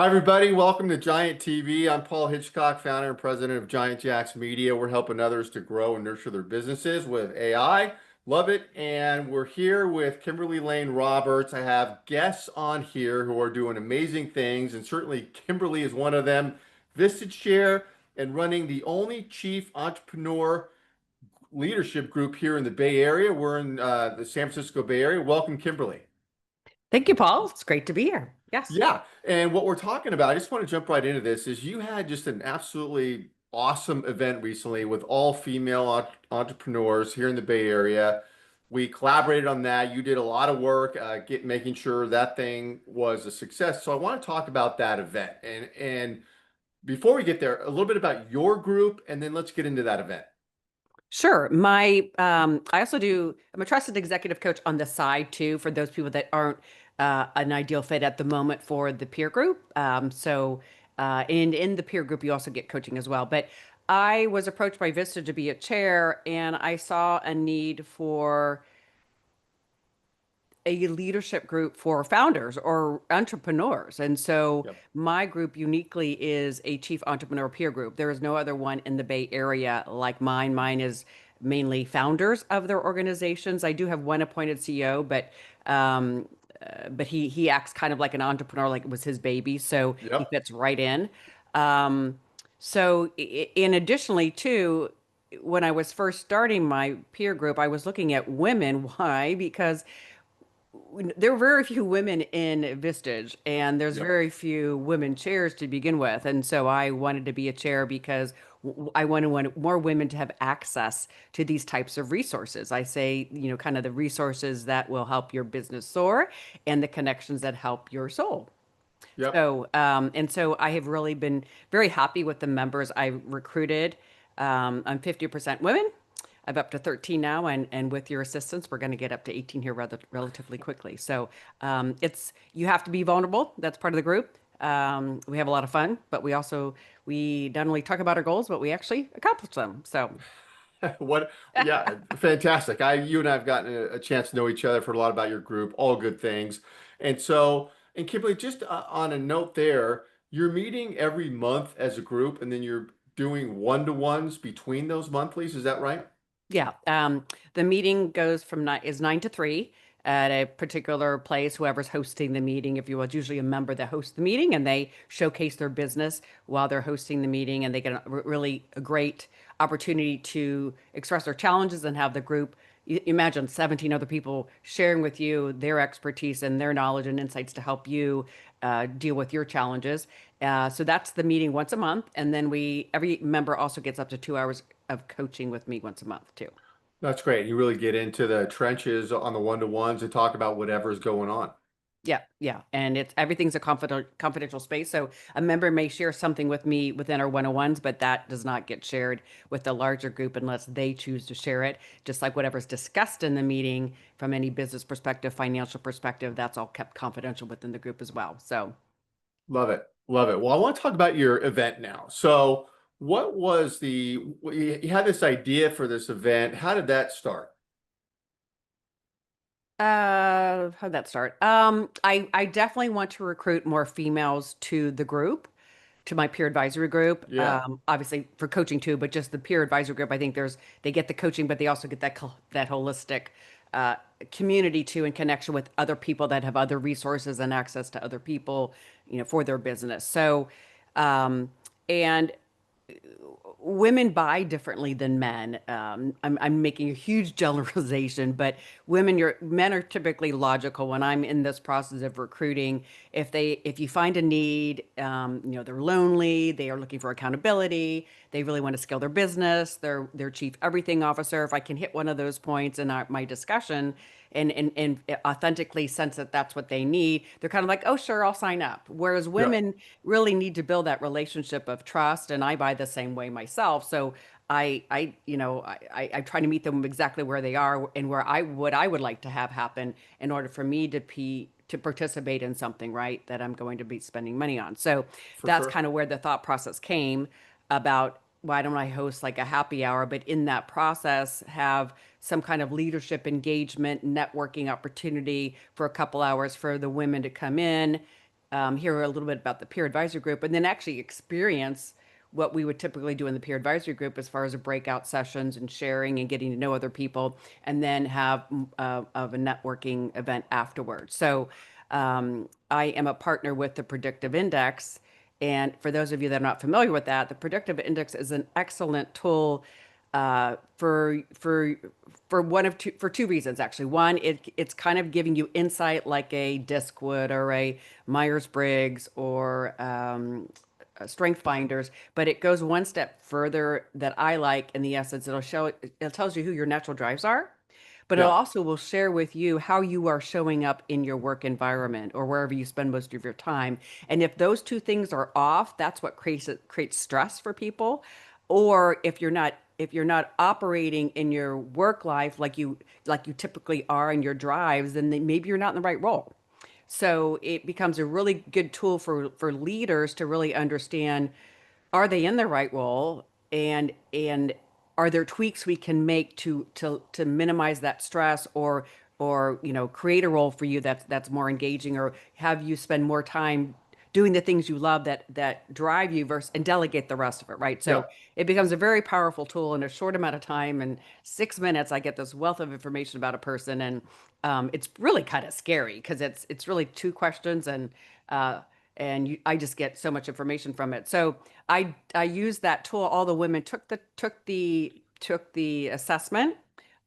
Hi, everybody. Welcome to Giant TV. I'm Paul Hitchcock, founder and president of Giant Jacks Media. We're helping others to grow and nurture their businesses with AI. Love it. And we're here with Kimberly Layne Roberts. I have guests on here who are doing amazing things, and certainly Kimberly is one of them. Vistage Chair and running the only chief entrepreneur leadership group here in the Bay Area. We're in the San Francisco Bay Area. Welcome, Kimberly. Thank you, Paul. It's great to be here. Yes. Yeah, and what we're talking about, I just want to jump right into this, is you had just an absolutely awesome event recently with all female entrepreneurs here in the Bay Area. We collaborated on that. You did a lot of work making sure that thing was a success. So I want to talk about that event. And before we get there, a little bit about your group, and then let's get into that event. Sure. I also I'm a trusted executive coach on the side too, for those people that aren't an ideal fit at the moment for the peer group. And in the peer group, you also get coaching as well. But I was approached by Vista to be a chair, and I saw a need for a leadership group for founders or entrepreneurs. And so Yep. my group uniquely is a chief entrepreneur peer group. There is no other one in the Bay Area like mine. Mine is mainly founders of their organizations. I do have one appointed CEO, but he acts kind of like an entrepreneur, like it was his baby, so he Yep. fits right in. Um, in additionally too, when I was first starting my peer group, I was looking at women. Why? Because there were very few women in Vistage, and there's Yep. very few women chairs to begin with. And so I wanted to be a chair because I wanted more women to have access to these types of resources. I say, kind of the resources that will help your business soar and the connections that help your soul. Yep. So I have really been very happy with the members I recruited. I'm 50% women. I'm up to 13 now, and with your assistance, we're going to get up to 18 here relatively quickly. It's you have to be vulnerable. That's part of the group. We have a lot of fun, but we not only talk about our goals, but we actually accomplish them. So What? Yeah, fantastic. You and I have gotten a chance to know each other for a lot about your group, all good things. And Kimberly, just on a note there, you're meeting every month as a group, and then you're doing one-to-ones between those monthlies. Is that right? Yeah, the meeting goes from 9 to 3 at a particular place. Whoever's hosting the meeting, if you will, it's usually a member that hosts the meeting, and they showcase their business while they're hosting the meeting, and they get really a great opportunity to express their challenges and have the group. Imagine 17 other people sharing with you their expertise and their knowledge and insights to help you deal with your challenges. So that's the meeting once a month, and then every member also gets up to 2 hours of coaching with me once a month too. That's great. You really get into the trenches on the one-to-ones and talk about whatever's going on. Yeah, yeah, and it's everything's a confidential space. So a member may share something with me within our one-on-ones, but that does not get shared with the larger group unless they choose to share it. Just like whatever's discussed in the meeting from any business perspective, financial perspective, that's all kept confidential within the group as well. So. Love it. Love it. Well, I want to talk about your event now. So, what was you had this idea for this event. How did that start? How'd that start? I definitely want to recruit more females to the group, to my peer advisory group. Yeah, Obviously for coaching too, but just the peer advisory group. I think they get the coaching, but they also get that holistic uh, community too, and connection with other people that have other resources and access to other people, for their business. Um, and women buy differently than men. I'm making a huge generalization, but men are typically logical. When I'm in this process of recruiting, if you find a need, they're lonely, they are looking for accountability, they really want to scale their business, their chief everything officer. If I can hit one of those points in my discussion, and authentically sense that that's what they need, they're kind of like, oh, sure, I'll sign up. Whereas yeah, women really need to build that relationship of trust, and I buy the same way myself. So I try to meet them exactly where they are and what I would like to have happen in order for me to participate in something, right, that I'm going to be spending money on. So for that's sure. kind of where the thought process came about why don't I host like a happy hour, but in that process have some kind of leadership engagement, networking opportunity for a couple hours for the women to come in, hear a little bit about the peer advisory group, and then actually experience what we would typically do in the peer advisory group as far as a breakout sessions and sharing and getting to know other people, and then have of a networking event afterwards. So I am a partner with the Predictive Index. And for those of you that are not familiar with that, the Predictive Index is an excellent tool uh, for for for two reasons actually. One, it's kind of giving you insight like a Disc would or a Myers-Briggs or Strength Finders, but it goes one step further that I like in the essence. It tells you who your natural drives are, but it Yeah. also will share with you how you are showing up in your work environment or wherever you spend most of your time. And if those two things are off, that's what creates stress for people. Or if you're not operating in your work life like you typically are in your drives, then maybe you're not in the right role. So it becomes a really good tool for leaders to really understand, are they in the right role, and are there tweaks we can make to minimize that stress, or create a role for you that's more engaging, or have you spend more time doing the things you love that drive you versus and delegate the rest of it, right? Yeah. So it becomes a very powerful tool in a short amount of time. In 6 minutes, I get this wealth of information about a person, and it's really kind of scary because it's really two questions, I just get so much information from it. So I used that tool. All the women took the assessment,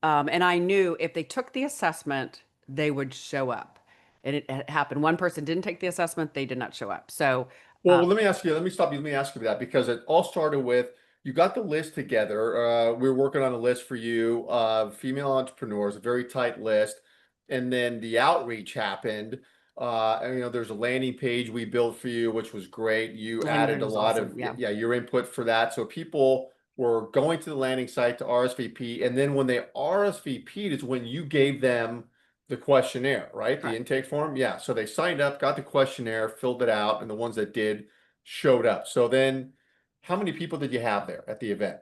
and I knew if they took the assessment, they would show up. And it happened. One person didn't take the assessment; they did not show up. So Well, let me ask you, let me stop you. Let me ask you that because it all started with you got the list together. We were working on a list for you of female entrepreneurs, a very tight list. And then the outreach happened. And, there's a landing page we built for you, which was great. You landing page added a was lot awesome. of, Yeah, yeah, your input for that. So people were going to the landing site to RSVP. And then when they RSVP'd is when you gave them the questionnaire, right? The correct. intake form. Yeah. So they signed up, got the questionnaire, filled it out, and the ones that did showed up. So then how many people did you have there at the event?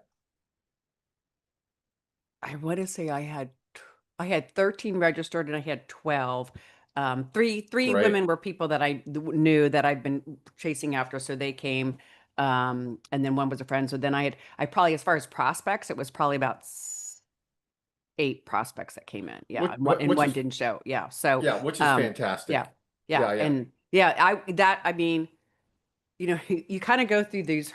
I want to say I had 13 registered and I had 12. Three Great. women were people that knew that I've been chasing after, so they came. And then one was a friend. So then I probably, as far as prospects, it was probably about 8 prospects that came in. Yeah, and Which one is didn't show. Yeah. So, yeah, which is um, yeah, fantastic. yeah, Yeah, yeah. and yeah, I mean, you kind of go through these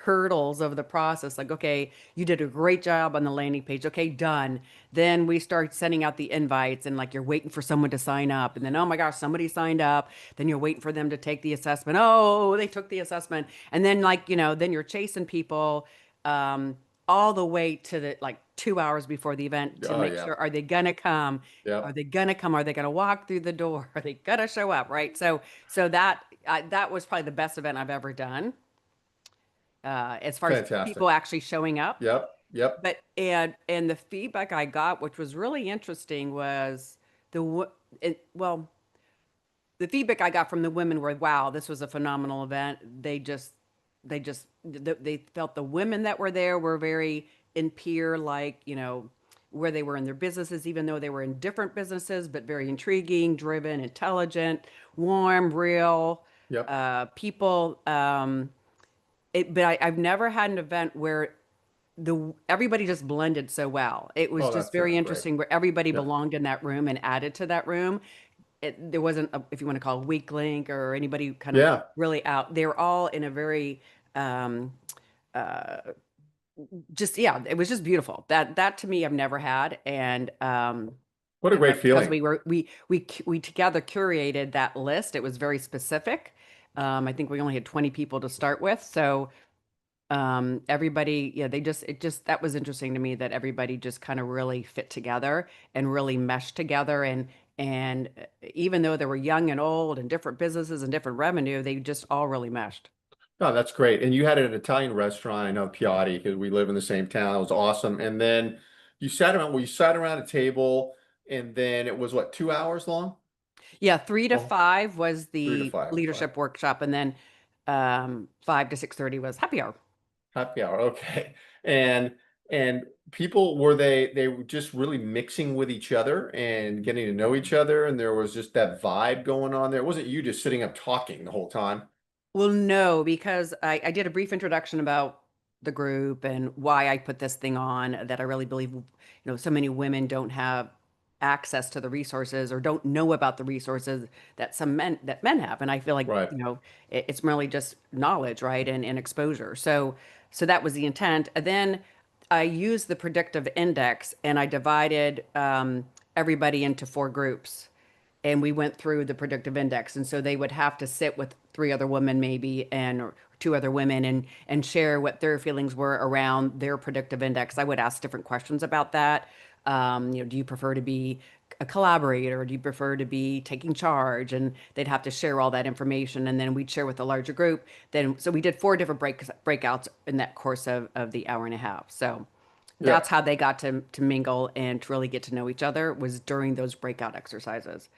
hurdles of the process. Like, okay, you did a great job on the landing page. Okay, done. Then we start sending out the invites, and like you're waiting for someone to sign up, and then oh my gosh, somebody signed up. Then you're waiting for them to take the assessment. Oh, they took the assessment, and then then you're chasing people. Um, all the way to the like 2 hours before the event to Oh, make yeah. sure, are they gonna come? Are Yep. they gonna come? Are they gonna walk through the door? Are they gonna show up? Right. So that was probably the best event I've ever done, as far as Fantastic. people actually showing up. Yep. Yep. But and the feedback I got, which was really interesting, was the wo- well, the feedback I got from the women were, wow, this was a phenomenal event. They felt the women that were there were very in peer, like, where they were in their businesses, even though they were in different businesses, but very intriguing, driven, intelligent, warm, real Yep. people. I've never had an event where the everybody just blended so well. It was Oh, just that's very great. interesting where everybody Yeah. belonged in that room and added to that room. There wasn't if you want to call it a weak link or anybody kind of Yeah. really out. They were all in a very um, uh, just yeah, it was just beautiful. That to me I've never had, What a and great because feeling. we together curated that list. It was very specific. I think we only had 20 people to start with, so everybody, yeah, that was interesting to me that everybody just kind of really fit together and really meshed together, and even though they were young and old and different businesses and different revenue, they just all really meshed. Oh, that's great. And you had an Italian restaurant, I know Piatti, because we live in the same town. It was awesome. And then you sat around a table and then it was what, 2 hours long? Yeah, 3 to Oh, 5 was three to the five. Okay. leadership workshop, and then 5 to 6:30 was happy hour. Happy hour. Okay. And And people, they were just really mixing with each other and getting to know each other, and there was just that vibe going on there. It wasn't you just sitting up talking the whole time. Well, no, because I did a brief introduction about the group and why I put this thing on, that I really believe, so many women don't have access to the resources or don't know about the resources that men have. And I feel like, Right. it's merely just knowledge, right? And exposure. So that was the intent. And then I used the predictive index and I divided everybody into four groups, and we went through the predictive index, and so they would have to sit with three other women maybe, and or two other women, and share what their feelings were around their predictive index. I would ask different questions about that. Do you prefer to be a collaborator, or do you prefer to be taking charge? And they'd have to share all that information, and then we'd share with the larger group. Then so we did four different breakouts in that course of the hour and a half. So Yeah. that's how they got to mingle and to really get to know each other, was during those breakout exercises.